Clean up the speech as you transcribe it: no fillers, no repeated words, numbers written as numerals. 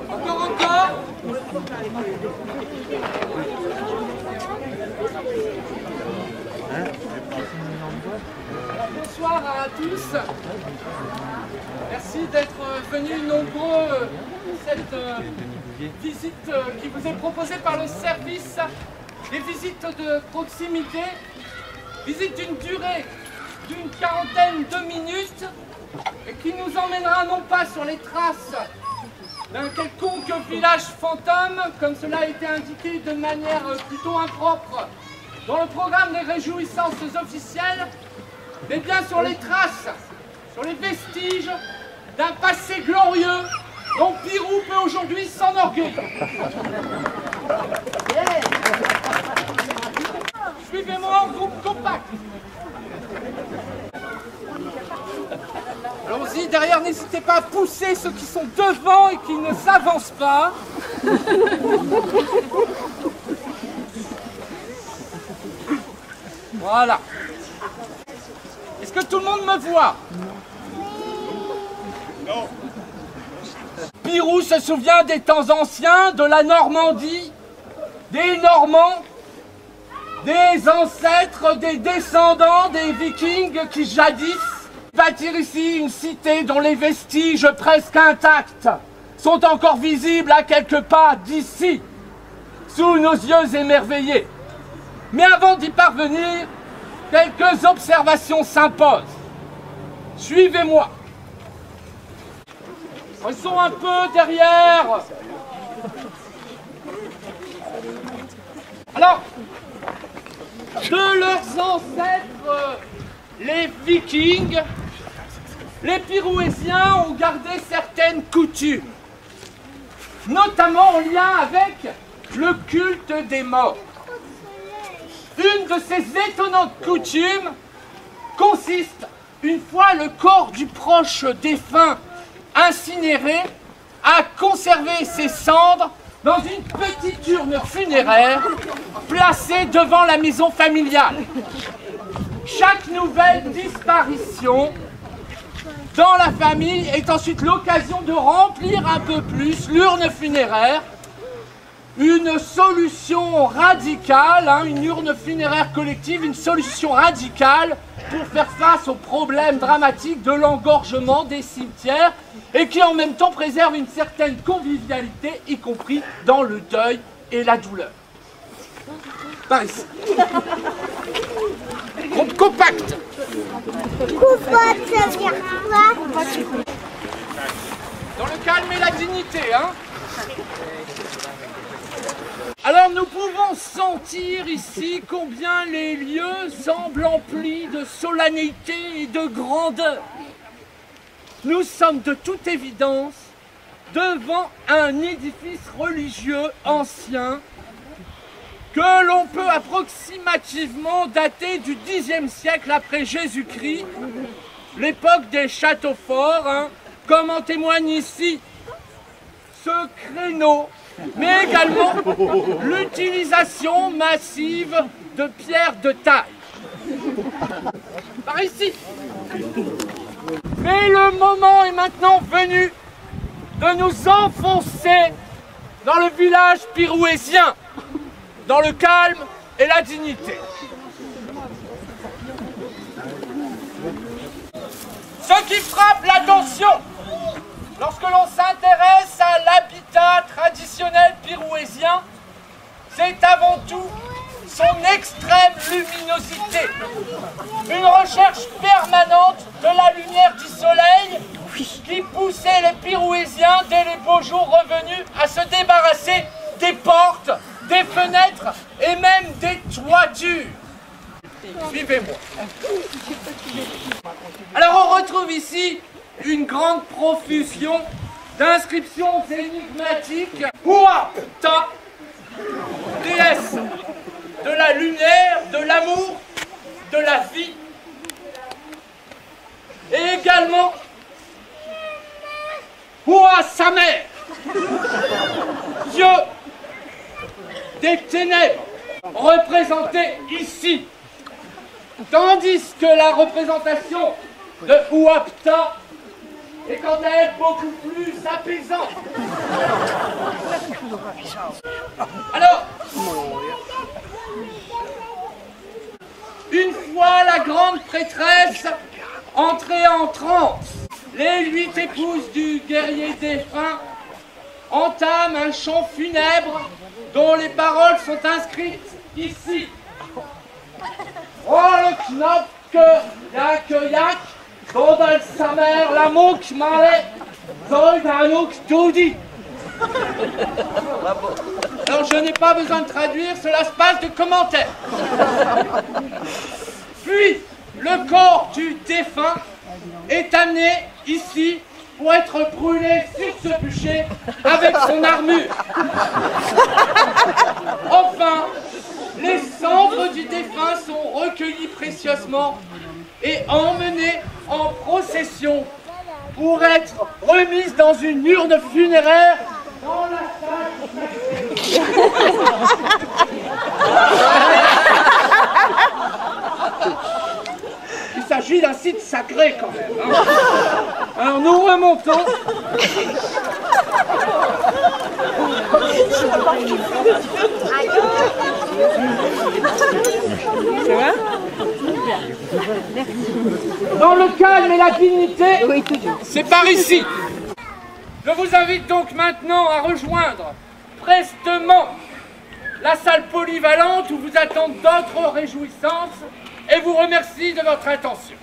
Encore. Bonsoir à tous. Merci d'être venus nombreux à cette visite qui vous est proposée par le service des visites de proximité. Visite d'une durée d'une quarantaine de minutes et qui nous emmènera non pas sur les traces d'un quelconque village fantôme, comme cela a été indiqué de manière plutôt impropre dans le programme des réjouissances officielles, mais bien sur les traces, sur les vestiges d'un passé glorieux dont Pirou peut aujourd'hui s'enorgueillir. Suivez-moi en groupe compact. Allons-y, derrière, n'hésitez pas à pousser ceux qui sont devant et qui ne s'avancent pas. Voilà. Est-ce que tout le monde me voit? Non. Pirou se souvient des temps anciens, de la Normandie, des Normands, des ancêtres, des descendants des Vikings qui jadis bâtirent ici une cité dont les vestiges presque intacts sont encore visibles à quelques pas d'ici, sous nos yeux émerveillés. Mais avant d'y parvenir, quelques observations s'imposent. Suivez-moi. Ils sont un peu derrière. Alors, de leurs ancêtres, les Vikings, les Pirouésiens ont gardé certaines coutumes, notamment en lien avec le culte des morts. Une de ces étonnantes coutumes consiste, une fois le corps du proche défunt incinéré, à conserver ses cendres dans une petite urne funéraire placée devant la maison familiale. Chaque nouvelle disparition dans la famille est ensuite l'occasion de remplir un peu plus l'urne funéraire. Une solution radicale, une urne funéraire collective, une solution radicale pour faire face au problème dramatique de l'engorgement des cimetières et qui en même temps préserve une certaine convivialité, y compris dans le deuil et la douleur. Par ici. Groupe compact. Dans le calme et la dignité, Alors nous pouvons sentir ici combien les lieux semblent emplis de solennité et de grandeur. Nous sommes de toute évidence devant un édifice religieux ancien que l'on peut approximativement dater du Xe siècle après Jésus-Christ, l'époque des châteaux forts, comme en témoigne ici ce créneau, mais également l'utilisation massive de pierres de taille. Par ici. Mais le moment est maintenant venu de nous enfoncer dans le village pirouésien, dans le calme et la dignité. Ce qui frappe l'attention lorsque l'on s'intéresse à l'habitat traditionnel pirouésien, c'est avant tout son extrême luminosité. Une recherche permanente de la lumière du soleil qui poussait les Pirouésiens, dès les beaux jours revenus, à se débarrasser des portes, des fenêtres et même des toitures. Suivez-moi. Alors on retrouve ici une grande profusion d'inscriptions énigmatiques. Huapta, déesse de la lumière, de l'amour, de la vie. Et également Hua Samer, Dieu des ténèbres, représenté ici. Tandis que la représentation de Huapta est quant à elle beaucoup plus apaisante. Alors, une fois la grande prêtresse entrée en transe, les 8 épouses du guerrier défunt entament un chant funèbre dont les paroles sont inscrites ici. Oh le Knopke, yak yak, Dodal sa mère, la mouk male, Zoldanuk Doudi. Alors je n'ai pas besoin de traduire, cela se passe de commentaires. Puis, le corps du défunt est amené ici pour être brûlé sur ce bûcher avec son armure. Enfin, les cendres du défunt sont recueillies précieusement et emmenées en procession pour être remises dans une urne funéraire dans la salle. Il s'agit d'un site sacré quand même. Hein. Alors nous remontons. Dans le calme et la dignité, c'est par ici. Je vous invite donc maintenant à rejoindre prestement la salle polyvalente où vous attendent d'autres réjouissances et vous remercie de votre attention.